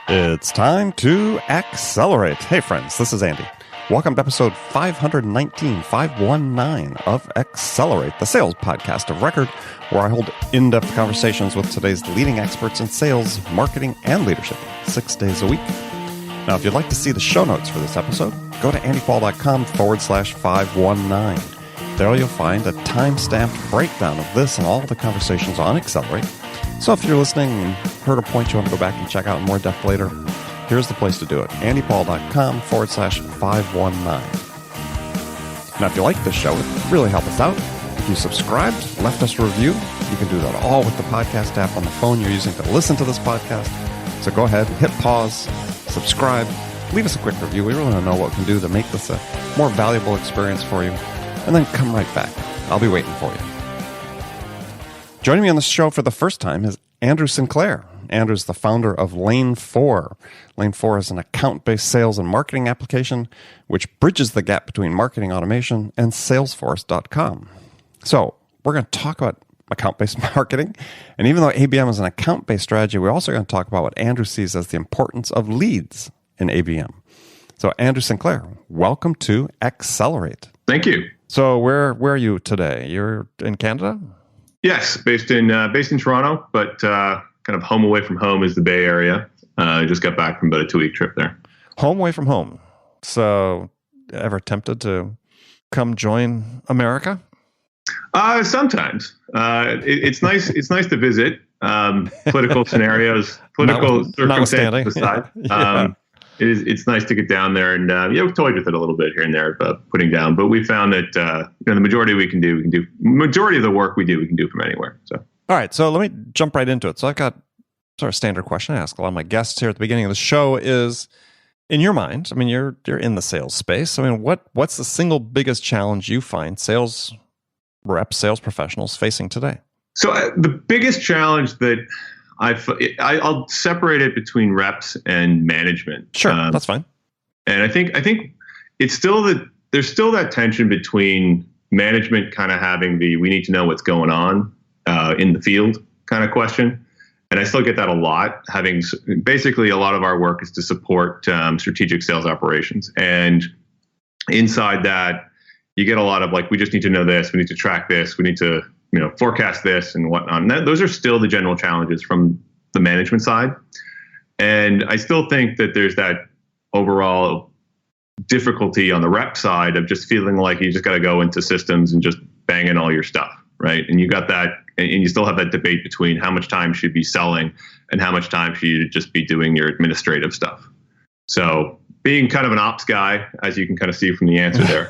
It's time to accelerate. Hey friends, this is Andy. Welcome to episode 519 of Accelerate, the sales podcast of record, where I hold in-depth conversations with today's leading experts in sales, marketing, and leadership 6 days a week. Now, if you'd like to see the show notes for this episode, go to andypaul.com/519. There you'll find a time-stamped breakdown of this and all the conversations on Accelerate. So if you're listening and heard a point you want to go back and check out in more depth later, here's the place to do it. andypaul.com/519. Now, if you like this show, it would really help us out. If you subscribed, left us a review, you can do that all with the podcast app on the phone you're using to listen to this podcast. So go ahead, hit pause, subscribe, leave us a quick review. We really want to know what we can do to make this a more valuable experience for you. And then come right back. I'll be waiting for you. Joining me on the show for the first time is Andrew Sinclair. Andrew's the founder of Lane 4. Lane 4 is an account-based sales and marketing application which bridges the gap between marketing automation and Salesforce.com. So we're going to talk about account-based marketing. And even though ABM is an account-based strategy, we're also going to talk about what Andrew sees as the importance of leads in ABM. So Andrew Sinclair, welcome to Accelerate. Thank you. So where are you today? You're in Canada? Yes, based in Toronto, but kind of home away from home is the Bay Area. I just got back from about a 2-week trip there. Home away from home. So ever tempted to come join America? Sometimes. It's nice. It's nice to visit. Political scenarios, political circumstances aside. It's nice to get down there, and we've toyed with it a little bit here and there, putting down. But we found that the majority of the work we can do from anywhere. So, all right. So let me jump right into it. So I've got sort of standard question I ask a lot of my guests here at the beginning of the show is, in your mind, I mean, you're in the sales space. I mean, what's the single biggest challenge you find sales reps, sales professionals facing today? So the biggest challenge that I'll separate it between reps and management. Sure, that's fine. And I think it's still there's still that tension between management kind of having we need to know what's going on in the field kind of question. And I still get that a lot. Basically, a lot of our work is to support strategic sales operations. And inside that, you get a lot of we just need to know this, we need to track this, we need to forecast this and whatnot. And those are still the general challenges from the management side. And I still think that there's that overall difficulty on the rep side of just feeling like you just got to go into systems and just bang in all your stuff, right? And you got that, and you still have that debate between how much time should you be selling and how much time should you just be doing your administrative stuff. So being kind of an ops guy, as you can kind of see from the answer there,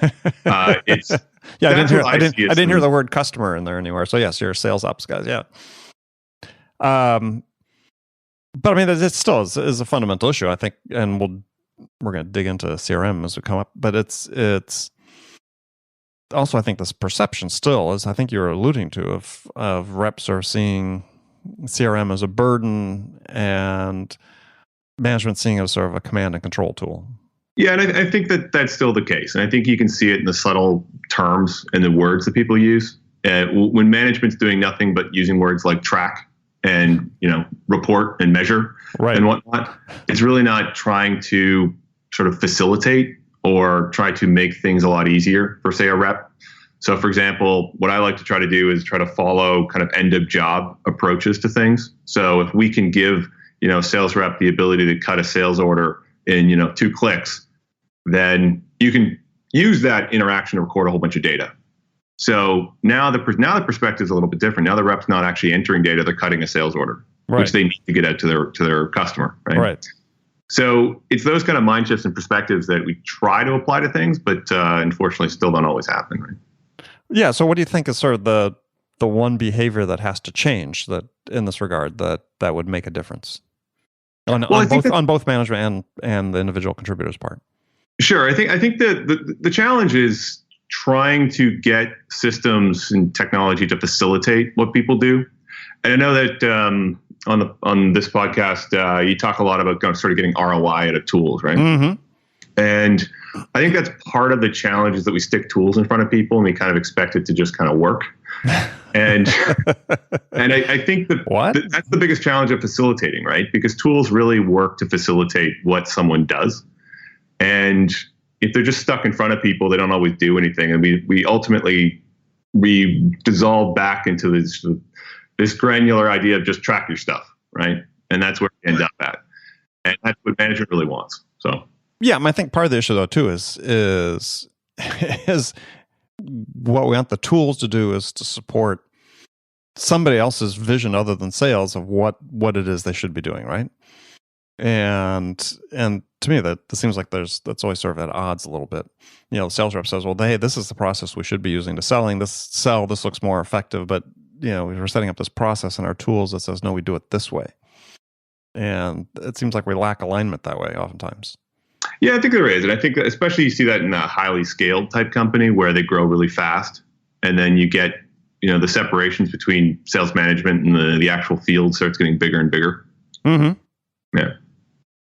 it's yeah. I didn't hear the word customer in there anywhere. So yes, you're a sales ops guy. Yeah. But I mean, it still is a fundamental issue, I think, and we're going to dig into CRM as we come up. But it's also, I think, this perception still is, I think you're alluding to, of reps are seeing CRM as a burden and management seeing it as sort of a command and control tool. Yeah, and I think that that's still the case. And I think you can see it in the subtle terms and the words that people use. When management's doing nothing but using words like track and report and measure and whatnot, it's really not trying to sort of facilitate or try to make things a lot easier for, say, a rep. So, for example, what I like to try to do is try to follow kind of end of job approaches to things. So if we can give sales rep the ability to cut a sales order in 2 clicks, then you can use that interaction to record a whole bunch of data. So now the perspective is a little bit different. Now the rep's not actually entering data; they're cutting a sales order, which they need to get out to their customer. Right. So it's those kind of mind shifts and perspectives that we try to apply to things, but unfortunately, still don't always happen. Right. Yeah. So what do you think is sort of the one behavior that has to change that in this regard that would make a difference on both management and the individual contributor's part? Sure. I think the challenge is trying to get systems and technology to facilitate what people do. And I know that on this podcast, you talk a lot about sort of getting ROI out of tools, right? Mm-hmm. And I think that's part of the challenge, is that we stick tools in front of people and we kind of expect it to just kind of work. And I think that's the biggest challenge of facilitating, right? Because tools really work to facilitate what someone does. And if they're just stuck in front of people, they don't always do anything. And we ultimately dissolve back into this granular idea of just track your stuff, right? And that's where we end up at. And that's what management really wants. So yeah, I think part of the issue though too is what we want the tools to do is to support somebody else's vision other than sales of what it is they should be doing, right? And to me that seems like that's always sort of at odds a little bit. You know, the sales rep says, well, hey, this is the process we should be using to selling. This looks more effective, but you know, we're setting up this process in our tools that says, no, we do it this way. And it seems like we lack alignment that way oftentimes. Yeah, I think there is. And I think especially you see that in a highly scaled type company where they grow really fast. And then you get, you know, the separations between sales management and the actual field starts getting bigger and bigger. Mm-hmm. Yeah.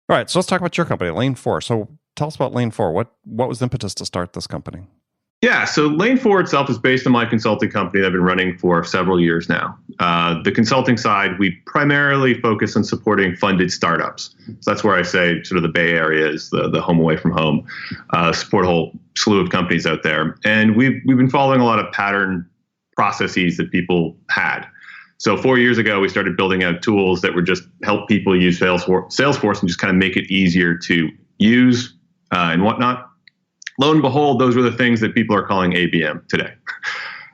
All right. So let's talk about your company, Lane 4. So tell us about Lane 4. What was the impetus to start this company? Yeah, so Lane 4 itself is based on my consulting company that I've been running for several years now. The consulting side, we primarily focus on supporting funded startups. So that's where I say sort of the Bay Area is the home away from home. Support a whole slew of companies out there. And we've been following a lot of pattern processes that people had. So 4 years ago, we started building out tools that would just help people use Salesforce and just kind of make it easier to use and whatnot. Lo and behold, those were the things that people are calling ABM today.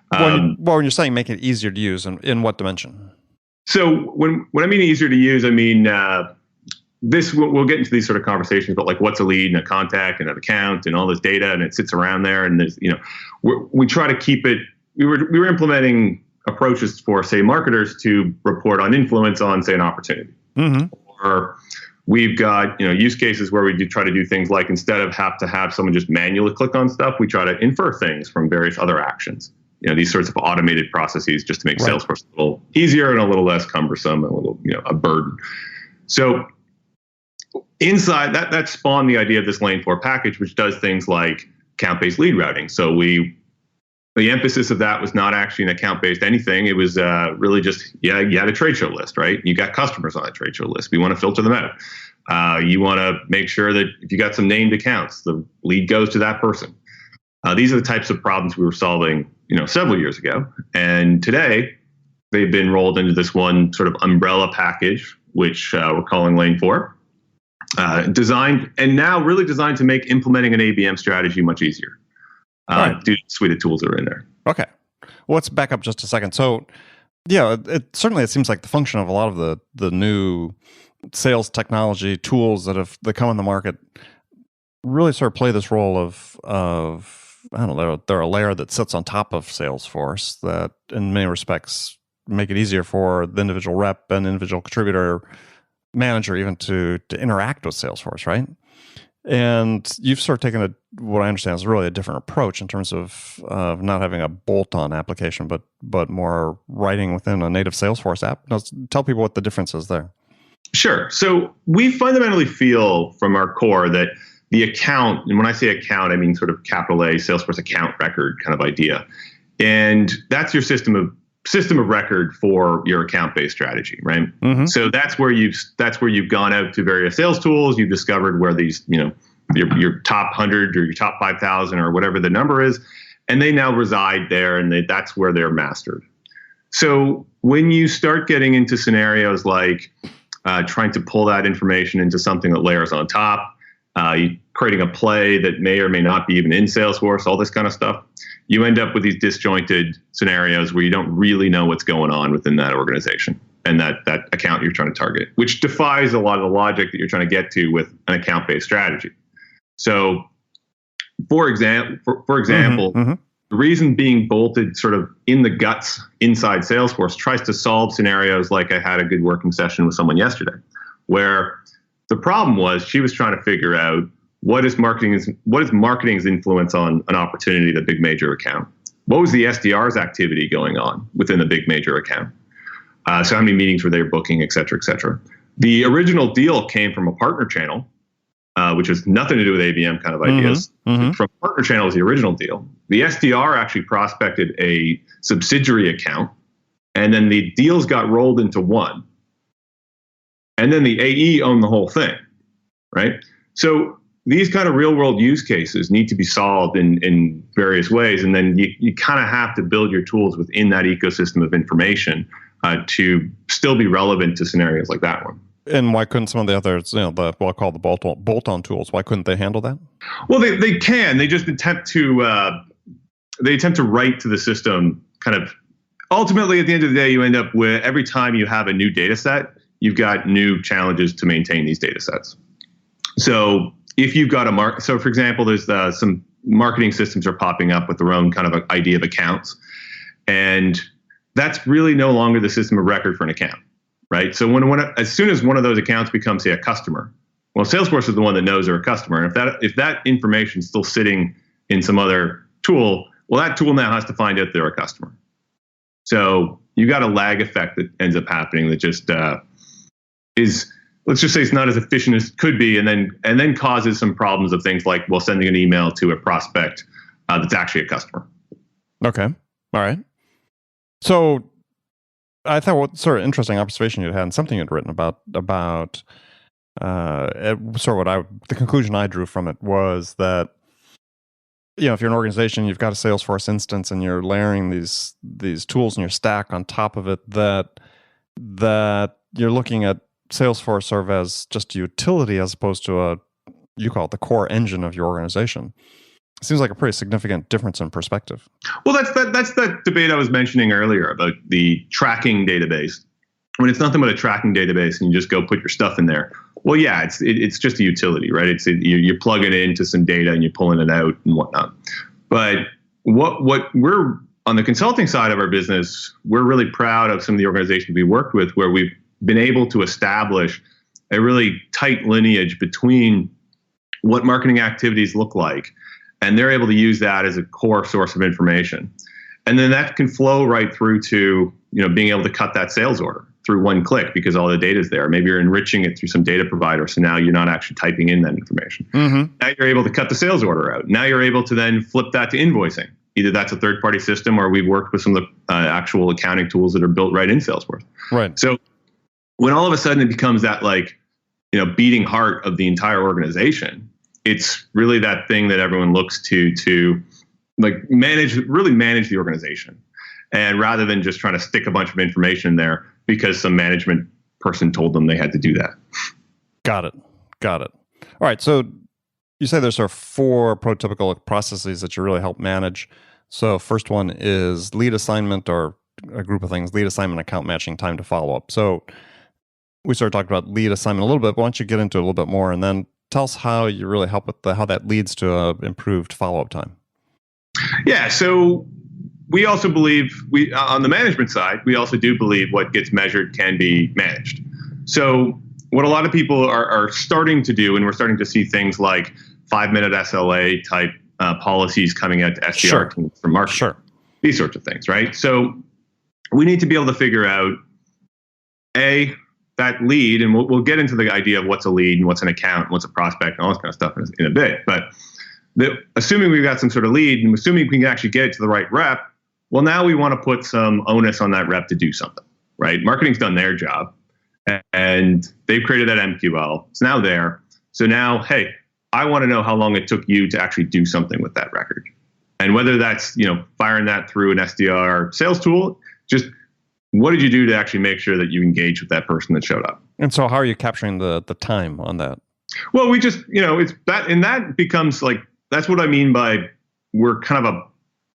When you're saying make it easier to use, in what dimension? So when I mean easier to use, I mean we'll get into these sort of conversations, but like what's a lead and a contact and an account and all this data, and it sits around there, and there's, you know, we try to keep it. We were implementing approaches for, say, marketers to report on influence on, say, an opportunity, or we've got, you know, use cases where we do try to do things like, instead of have to have someone just manually click on stuff, we try to infer things from various other actions. You know, these sorts of automated processes just to make Salesforce a little easier and a little less cumbersome and a little, you know, a burden. So inside that spawned the idea of this Lane 4 package, which does things like account-based lead routing. So the emphasis of that was not actually an account-based anything. It was really just, you had a trade show list, right? You got customers on a trade show list. We want to filter them out. You want to make sure that if you got some named accounts, the lead goes to that person. These are the types of problems we were solving, you know, several years ago. And today, they've been rolled into this one sort of umbrella package, which we're calling Lane 4. Designed to make implementing an ABM strategy much easier. Due to the suite of tools that are in there. Okay. Well, let's back up just a second. So, yeah, it seems like the function of a lot of the new sales technology tools that come on the market really sort of play this role of I don't know, they're a layer that sits on top of Salesforce that in many respects make it easier for the individual rep and individual contributor manager even to interact with Salesforce, right? And you've sort of taken what I understand is really a different approach in terms of not having a bolt-on application, but more writing within a native Salesforce app. Now, tell people what the difference is there. Sure. So we fundamentally feel from our core that the account, and when I say account, I mean sort of capital A, Salesforce account record kind of idea. And that's your system of record for your account-based strategy, right? Mm-hmm. So that's where you've gone out to various sales tools. You've discovered where these, you know, your top 100 or your top 5,000 or whatever the number is, and they now reside there, and that's where they're mastered. So when you start getting into scenarios like trying to pull that information into something that layers on top, creating a play that may or may not be even in Salesforce, all this kind of stuff, you end up with these disjointed scenarios where you don't really know what's going on within that organization and that account you're trying to target, which defies a lot of the logic that you're trying to get to with an account-based strategy. So, for example, the reason being bolted sort of in the guts inside Salesforce tries to solve scenarios like I had a good working session with someone yesterday, where the problem was she was trying to figure out what is marketing's influence on an opportunity, the big major account. What was the SDR's activity going on within the big major account? So how many meetings were they booking, et cetera, et cetera. The original deal came from a partner channel, which has nothing to do with ABM kind of ideas. From partner channel is the original deal. The SDR actually prospected a subsidiary account, and then the deals got rolled into one. And then the AE owned the whole thing, right? So these kind of real world use cases need to be solved in various ways. And then you kind of have to build your tools within that ecosystem of information to still be relevant to scenarios like that one. And why couldn't some of the others, what I call the bolt-on tools, why couldn't they handle that? Well, they can. They just attempt to write to the system kind of. Ultimately, at the end of the day, you end up with every time you have a new data set, you've got new challenges to maintain these data sets. So if you've got so for example, there's some marketing systems are popping up with their own kind of idea of accounts. And that's really no longer the system of record for an account, right? So as soon as one of those accounts becomes, say, a customer, well, Salesforce is the one that knows they're a customer. And if that information is still sitting in some other tool, well, that tool now has to find out they're a customer. So you got a lag effect that ends up happening that just is, let's just say, it's not as efficient as it could be, and then causes some problems of things like, well, sending an email to a prospect that's actually a customer. Okay. All right. So I thought what sort of interesting observation you had, and something you'd written about sort of the conclusion I drew from it was that, if you're an organization, you've got a Salesforce instance and you're layering these tools in your stack on top of it, that you're looking at Salesforce sort of as just a utility as opposed to you call it the core engine of your organization. It seems like a pretty significant difference in perspective. Well, that's that debate I was mentioning earlier about the tracking database. When it's nothing but a tracking database and you just go put your stuff in there. Well, yeah, it's just a utility, right? You plug it into some data and you're pulling it out and whatnot. But what we're on the consulting side of our business, we're really proud of some of the organizations we worked with where we've been able to establish a really tight lineage between what marketing activities look like, and they're able to use that as a core source of information. And then that can flow right through to being able to cut that sales order through one click because all the data is there. Maybe you're enriching it through some data provider, so now you're not actually typing in that information. Now you're able to cut the sales order out. Now you're able to then flip that to invoicing. Either that's a third-party system, or we've worked with some of the actual accounting tools that are built right in Salesforce. Like So when all of a sudden it becomes that beating heart of the entire organization, it's really that thing that everyone looks to manage the organization. And rather than just trying to stick a bunch of information in there because some management person told them they had to do that. Got it. All right. So you say there's sort of 4 prototypical processes that you really help manage. So first one is lead assignment, or a group of things: lead assignment, account matching, time to follow up. So we sort of talked about lead assignment a little bit, but why don't you get into it a little bit more and then tell us how you really help with how that leads to improved follow-up time. Yeah. So we also believe on the management side, we also do believe what gets measured can be managed. So what a lot of people are starting to do, and we're starting to see things like 5-minute SLA type policies coming out to SDR teams for marketing, these sorts of things, right? So we need to be able to figure out that lead, and we'll get into the idea of what's a lead and what's an account and what's a prospect and all this kind of stuff in a bit. But assuming we've got some sort of lead and assuming we can actually get it to the right rep, well, now we want to put some onus on that rep to do something, right? Marketing's done their job and they've created that MQL. It's now there. So now, hey, I want to know how long it took you to actually do something with that record. And whether that's, firing that through an SDR sales tool, just what did you do to actually make sure that you engage with that person that showed up? And so how are you capturing the time on that? Well, we just, it's that, and that becomes that's what I mean by we're kind of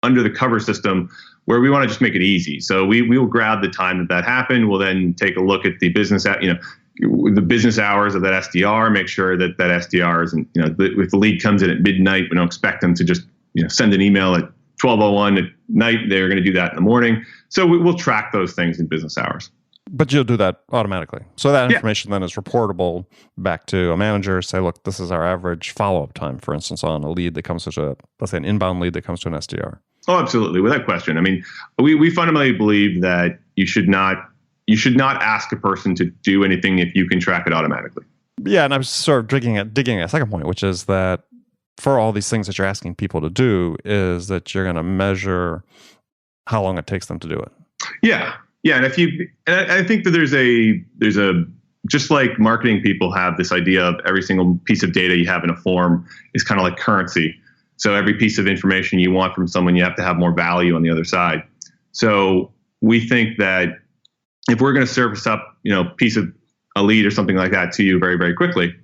under the cover system where we want to just make it easy. So we will grab the time that happened. We'll then take a look at the business, the business hours of that SDR, make sure that SDR isn't, if the lead comes in at midnight, we don't expect them to just, send an email at 12:01 at night. They're going to do that in the morning. So we'll track those things in business hours. But you'll do that automatically. So that information then is reportable back to a manager. Say, look, this is our average follow-up time, for instance, on a lead that comes to let's say an inbound lead that comes to an SDR. Oh, absolutely. Without question. I mean, we fundamentally believe that you should not ask a person to do anything if you can track it automatically. Yeah, and I was sort of digging at a second point, which is that for all these things that you're asking people to do, is that you're going to measure how long it takes them to do it. Yeah, and I think that there's a just like marketing people have this idea of every single piece of data you have in a form is kind of like currency. So every piece of information you want from someone, you have to have more value on the other side. So we think that if we're going to surface up, piece of a lead or something like that to you very, very quickly,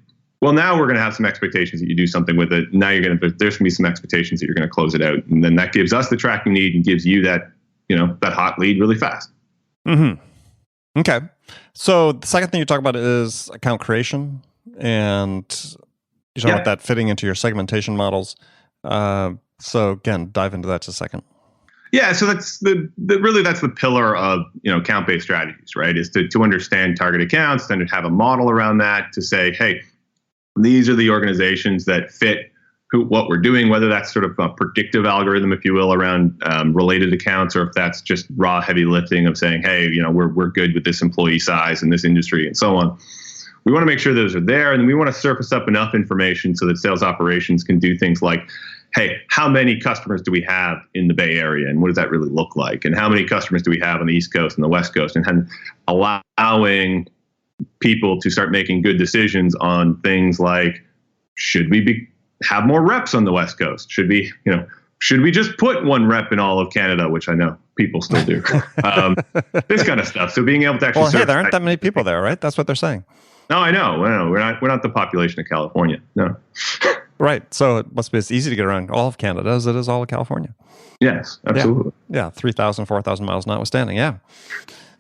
well, now we're going to have some expectations that you do something with it. Now there's going to be some expectations that you're going to close it out. And then that gives us the tracking need and gives you that, that hot lead really fast. Mm-hmm. Okay. So the second thing you talk about is account creation, and you talk about that fitting into your segmentation models. So again, dive into that just a second. Yeah, so that's that's the pillar of account-based strategies, right? Is to understand target accounts, then to have a model around that to say, hey, these are the organizations that fit what we're doing, whether that's sort of a predictive algorithm, if you will, around related accounts, or if that's just raw heavy lifting of saying, hey, we're good with this employee size in this industry and so on. We want to make sure those are there, and we want to surface up enough information so that sales operations can do things like, hey, how many customers do we have in the Bay Area, and what does that really look like? And how many customers do we have on the East Coast and the West Coast? And allowing people to start making good decisions on things like, should we have more reps on the West Coast? Should we just put one rep in all of Canada, which I know people still do. This kind of stuff. So being able to actually, well, hey, there aren't that many people there, right? That's what they're saying. No, I know. We're not the population of California. No. Right. So it must be as easy to get around all of Canada as it is all of California. Yes, absolutely. Yeah, 3,000, 4,000 miles notwithstanding. Yeah.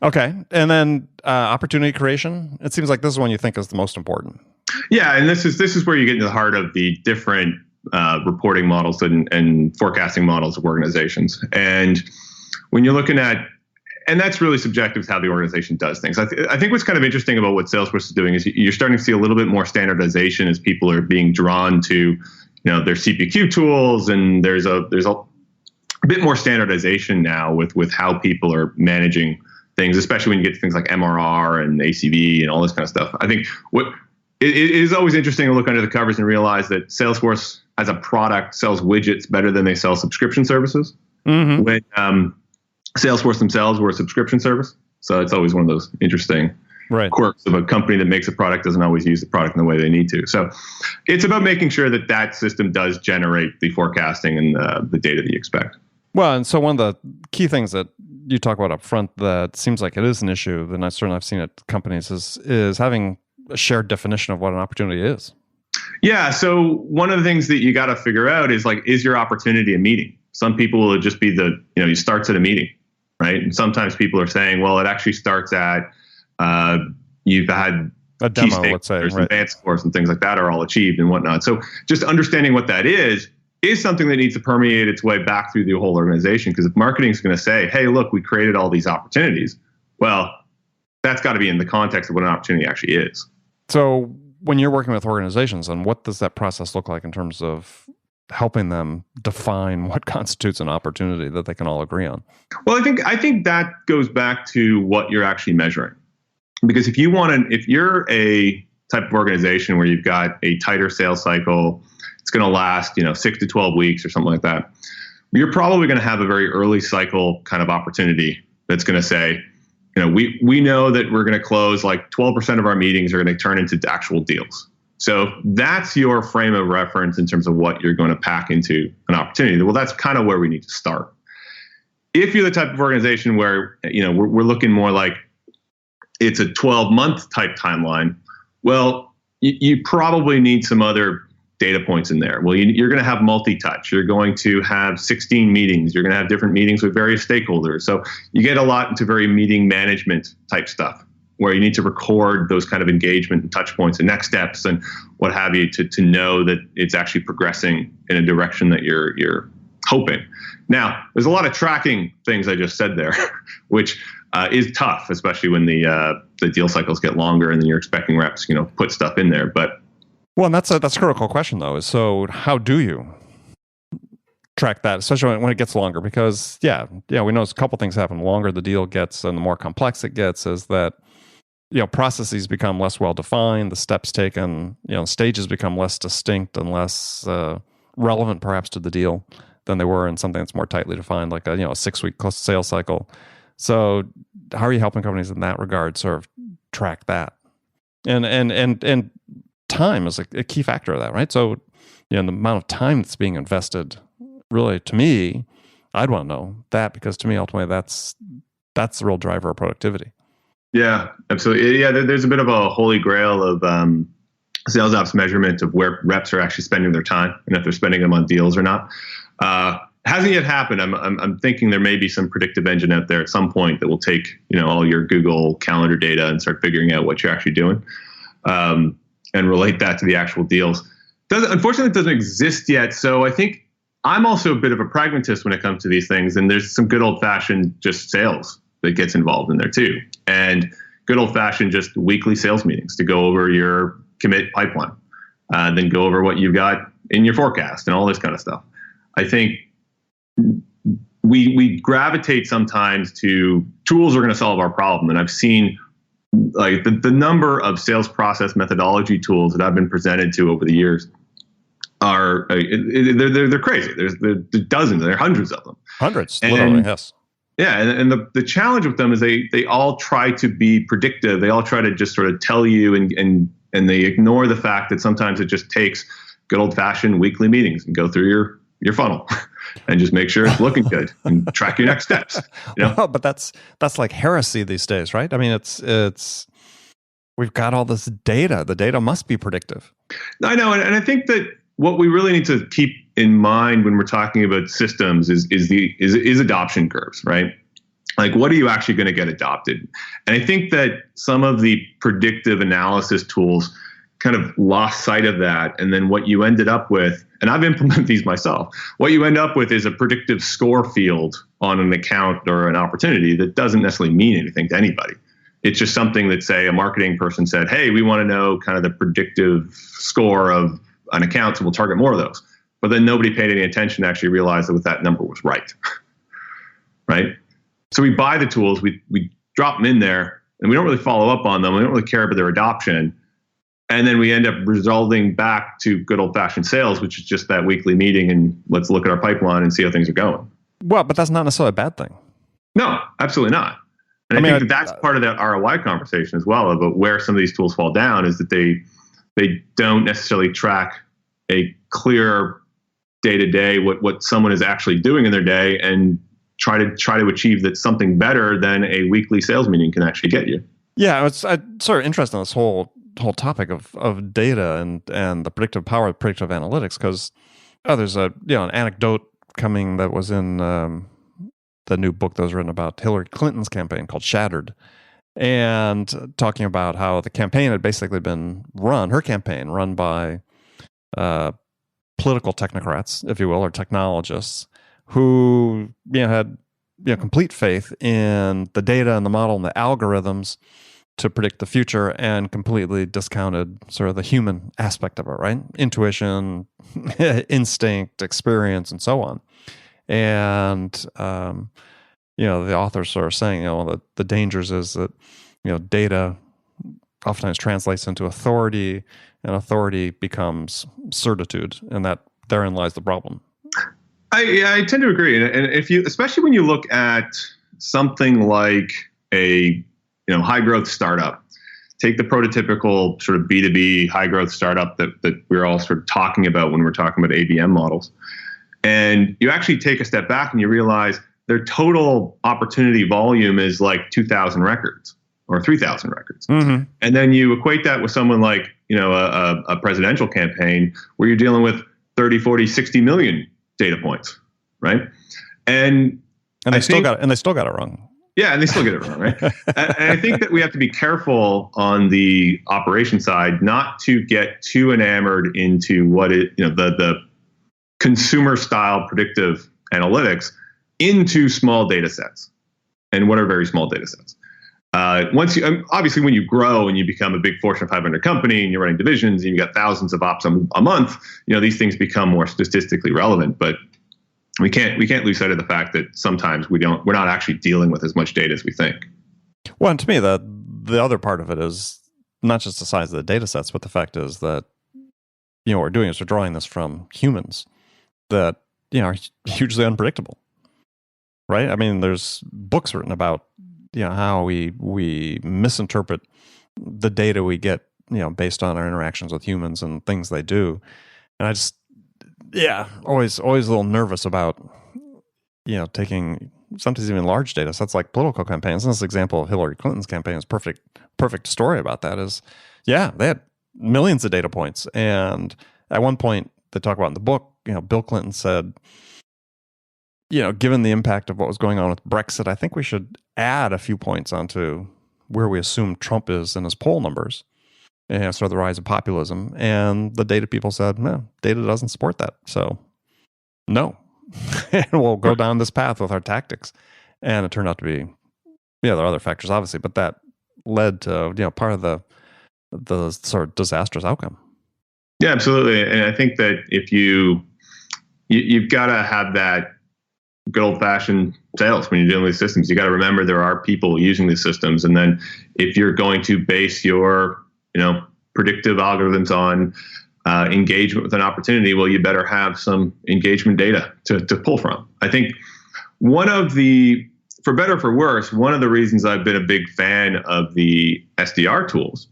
Okay. And then opportunity creation. It seems like this is one you think is the most important. Yeah, and this is where you get into the heart of the different reporting models and forecasting models of organizations. And when you're looking at, and that's really subjective to how the organization does things. I think what's kind of interesting about what Salesforce is doing is you're starting to see a little bit more standardization as people are being drawn to, their CPQ tools, and there's a bit more standardization now with how people are managing things, especially when you get to things like MRR and ACV and all this kind of stuff. I think it is always interesting to look under the covers and realize that Salesforce as a product sells widgets better than they sell subscription services. Mm-hmm. When Salesforce themselves were a subscription service. So it's always one of those interesting quirks of a company that makes a product doesn't always use the product in the way they need to. So it's about making sure that system does generate the forecasting and the data that you expect. Well, and so one of the key things that you talk about up front that seems like it is an issue, and I've seen at companies, is having a shared definition of what an opportunity is. Yeah. So one of the things that you got to figure out is is your opportunity a meeting? Some people will just be it starts at a meeting. Right. And sometimes people are saying, well, it actually starts at you've had a demo, let's say, advanced scores and things like that are all achieved and whatnot. So just understanding what that is something that needs to permeate its way back through the whole organization. Because if marketing is going to say, hey, look, we created all these opportunities, well, that's got to be in the context of what an opportunity actually is. So when you're working with organizations, and what does that process look like in terms of helping them define what constitutes an opportunity that they can all agree on? Well, I think that goes back to what you're actually measuring. Because if you're a type of organization where you've got a tighter sales cycle, it's going to last, 6 to 12 weeks or something like that, you're probably going to have a very early cycle kind of opportunity that's going to say, we know that we're going to close 12% of our meetings are going to turn into actual deals. So that's your frame of reference in terms of what you're going to pack into an opportunity. Well, that's kind of where we need to start. If you're the type of organization where, we're looking more like it's a 12-month type timeline, well, you probably need some other data points in there. Well, you're going to have multi-touch. You're going to have 16 meetings. You're going to have different meetings with various stakeholders. So you get a lot into very meeting management type stuff, where you need to record those kind of engagement and touch points and next steps and what have you to know that it's actually progressing in a direction that you're hoping. Now, there's a lot of tracking things I just said there, which is tough, especially when the deal cycles get longer and then you're expecting reps, put stuff in there. But and that's a critical question though. Is so how do you track that, especially when it gets longer? Because we know a couple things happen. The longer the deal gets and the more complex it gets, is that processes become less well defined, the steps taken, stages become less distinct and less relevant perhaps to the deal than they were in something that's more tightly defined, like a 6-week sales cycle. So how are you helping companies in that regard sort of track that? And time is a key factor of that, right? So the amount of time that's being invested, really, to me, I'd want to know that, because to me, ultimately, that's the real driver of productivity. Yeah, absolutely. Yeah, there's a bit of a holy grail of sales ops measurement of where reps are actually spending their time and if they're spending them on deals or not. Hasn't yet happened. I'm thinking there may be some predictive engine out there at some point that will take all your Google Calendar data and start figuring out what you're actually doing, and relate that to the actual deals. Unfortunately, it doesn't exist yet. So I think I'm also a bit of a pragmatist when it comes to these things, and there's some good old fashioned just sales that gets involved in there too, and good old fashioned just weekly sales meetings to go over your commit pipeline, then go over what you've got in your forecast and all this kind of stuff. I think we gravitate sometimes to tools are going to solve our problem. And I've seen like the number of sales process methodology tools that I've been presented to over the years are they're crazy. There's dozens, there are hundreds of them. Hundreds, literally, yes. Yeah, and the challenge with them is they all try to be predictive. They all try to just sort of tell you, and they ignore the fact that sometimes it just takes good old fashioned weekly meetings and go through your funnel and just make sure it's looking good and track your next steps. Well, but that's like heresy these days, right? I mean, it's we've got all this data. The data must be predictive. I know, and I think that what we really need to keep in mind when we're talking about systems is adoption curves, right? Like, what are you actually going to get adopted? And I think that some of the predictive analysis tools kind of lost sight of that. And then what you ended up with, and I've implemented these myself, what you end up with is a predictive score field on an account or an opportunity that doesn't necessarily mean anything to anybody. It's just something that, say, a marketing person said, hey, we want to know kind of the predictive score of an account, so we'll target more of those. But then nobody paid any attention to actually realize that number was right. Right? So we buy the tools, we drop them in there, and we don't really follow up on them. We don't really care about their adoption. And then we end up resulting back to good old-fashioned sales, which is just that weekly meeting and let's look at our pipeline and see how things are going. Well, but that's not necessarily a bad thing. No, absolutely not. And I think that's part of that ROI conversation as well, about where some of these tools fall down, is that they don't necessarily track a clear day-to-day what someone is actually doing in their day, and try to achieve that something better than a weekly sales meeting can actually get you. Yeah, it's sort of interesting, this whole topic of data and the predictive power of predictive analytics, because there's an anecdote coming that was in the new book that was written about Hillary Clinton's campaign called Shattered, and talking about how the campaign had basically been run by political technocrats, if you will, or technologists, who had complete faith in the data and the model and the algorithms to predict the future, and completely discounted sort of the human aspect of it, right? Intuition, instinct, experience, and so on. And the authors are saying, the dangers is that data oftentimes translates into authority, and authority becomes certitude, and that therein lies the problem. I tend to agree, and especially when you look at something like a high growth startup, take the prototypical sort of B2B high growth startup that we're all sort of talking about when we're talking about ABM models, and you actually take a step back and you realize their total opportunity volume is like 2,000 records or 3,000 records. Mm-hmm. And then you equate that with someone like, a presidential campaign where you're dealing with 30, 40, 60 million data points, right? And they still got it wrong. Yeah, and they still get it wrong, right? And I think that we have to be careful on the operation side not to get too enamored into the consumer style predictive analytics into small data sets. And what are very small data sets? Obviously, when you grow and you become a big Fortune 500 company and you're running divisions and you got thousands of ops a month, these things become more statistically relevant. But we can't lose sight of the fact that sometimes we're not actually dealing with as much data as we think. Well, and to me, the other part of it is not just the size of the data sets, but the fact is that, what we're doing is we're drawing this from humans that, are hugely unpredictable, right? I mean, there's books written about, how we misinterpret the data we get, based on our interactions with humans and things they do. And I just, always a little nervous about, taking sometimes even large data sets like political campaigns. And this example of Hillary Clinton's campaign is perfect story about that is, they had millions of data points. And at one point they talk about in the book, Bill Clinton said, given the impact of what was going on with Brexit, I think we should add a few points onto where we assume Trump is in his poll numbers. And sort of the rise of populism. And the data people said, no, data doesn't support that. So no. And we'll go down this path with our tactics. And it turned out to be, there are other factors, obviously, but that led to, part of the sort of disastrous outcome. Yeah, absolutely. And I think that if you've got to have that good old fashioned sales when you're dealing with systems. You got to remember there are people using these systems. And then if you're going to base your, predictive algorithms on engagement with an opportunity, well, you better have some engagement data to pull from. I think for better or for worse, one of the reasons I've been a big fan of the SDR tools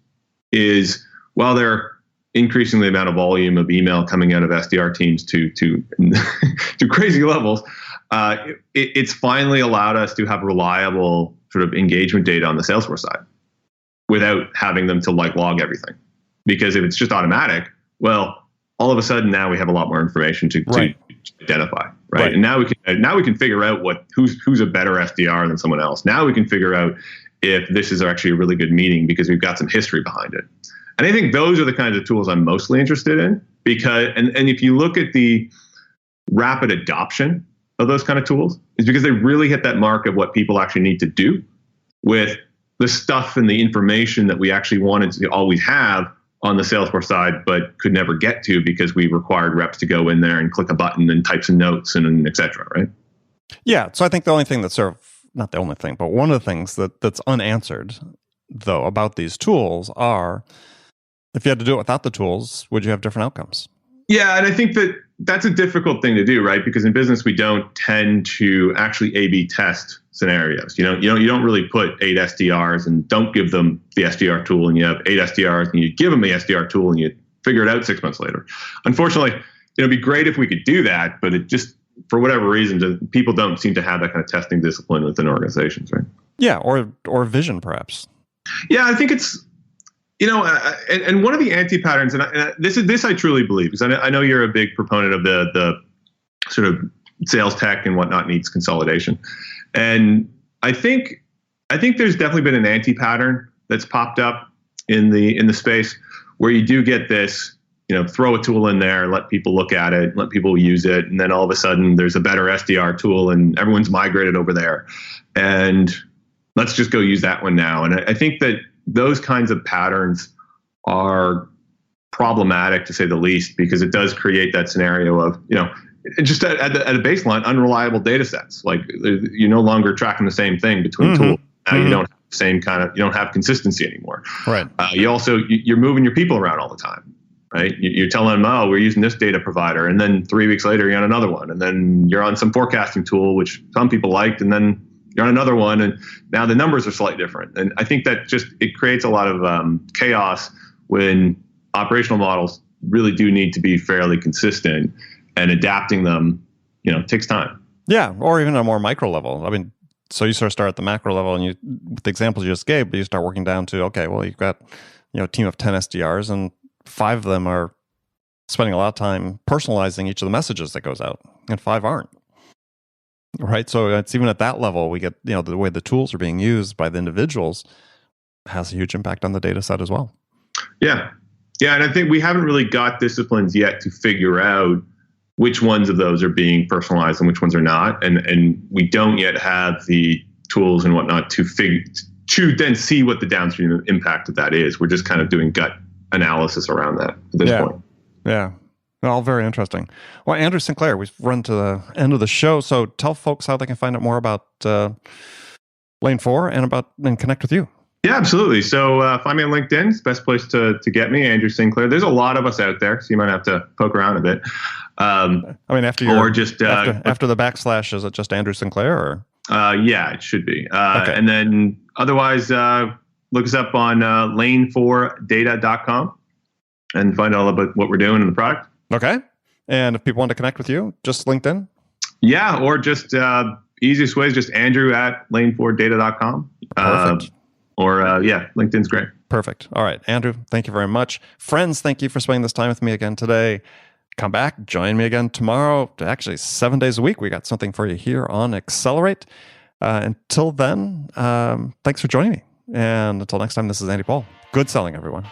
is while they're increasing the amount of volume of email coming out of SDR teams to crazy levels, it's finally allowed us to have reliable sort of engagement data on the Salesforce side without having them to log everything. Because if it's just automatic, well, all of a sudden now we have a lot more information to identify, right? And now we can figure out who's a better SDR than someone else. Now we can figure out if this is actually a really good meeting because we've got some history behind it. And I think those are the kinds of tools I'm mostly interested in because, and if you look at the rapid adoption of those kind of tools, is because they really hit that mark of what people actually need to do with the stuff and the information that we actually wanted to always have on the Salesforce side, but could never get to because we required reps to go in there and click a button and type some notes and et cetera, right? Yeah. So I think the only thing that's not the only thing, but one of the things that's unanswered, though, about these tools are, if you had to do it without the tools, would you have different outcomes? Yeah, and I think that's a difficult thing to do, right? Because in business, we don't tend to actually A/B test scenarios. You don't really put 8 SDRs and don't give them the SDR tool, and you have 8 SDRs and you give them the SDR tool and you figure it out 6 months later. Unfortunately, it'd be great if we could do that, but it just, for whatever reason, people don't seem to have that kind of testing discipline within organizations, right? Yeah, or vision, perhaps. Yeah, I think it's. And one of the anti-patterns, and this I truly believe, because I know you're a big proponent of the sort of sales tech and whatnot needs consolidation, and I think there's definitely been an anti-pattern that's popped up in the space where you do get this, throw a tool in there, let people look at it, let people use it, and then all of a sudden there's a better SDR tool and everyone's migrated over there, and let's just go use that one now. And I think that those kinds of patterns are problematic, to say the least, because it does create that scenario of, just at a baseline, unreliable data sets. Like you're no longer tracking the same thing between tools. Now you don't have the same you don't have consistency anymore. Right. You're moving your people around all the time, right? You're telling them, oh, we're using this data provider. And then 3 weeks later, you're on another one. And then you're on some forecasting tool, which some people liked. And then you're on another one, and now the numbers are slightly different. And I think that it creates a lot of chaos when operational models really do need to be fairly consistent, and adapting them, takes time. Yeah, or even at a more micro level. I mean, so you sort of start at the macro level, and with the examples you just gave, but you start working down to, okay, well, you've got a team of 10 SDRs, and 5 of them are spending a lot of time personalizing each of the messages that goes out, and 5 aren't. Right. So it's even at that level, we get, the way the tools are being used by the individuals has a huge impact on the data set as well. Yeah. Yeah. And I think we haven't really got disciplines yet to figure out which ones of those are being personalized and which ones are not. And we don't yet have the tools and whatnot to then see what the downstream impact of that is. We're just kind of doing gut analysis around that at this point. Yeah. All very interesting. Well, Andrew Sinclair, we've run to the end of the show, so tell folks how they can find out more about Lane 4 and connect with you. Yeah, absolutely. So find me on LinkedIn. It's the best place to get me, Andrew Sinclair. There's a lot of us out there, so you might have to poke around a bit. After the backslash, is it just Andrew Sinclair? Or? Yeah, it should be. Okay. And then otherwise, look us up on lane4data.com and find out about what we're doing in the product. Okay. And if people want to connect with you, just LinkedIn? Yeah, or just easiest way is just Andrew at lane4data.com. Perfect. LinkedIn's great. Perfect. All right, Andrew, thank you very much. Friends, thank you for spending this time with me again today. Come back, join me again tomorrow. Actually, 7 days a week. We got something for you here on Accelerate. Until then, thanks for joining me. And until next time, this is Andy Paul. Good selling, everyone.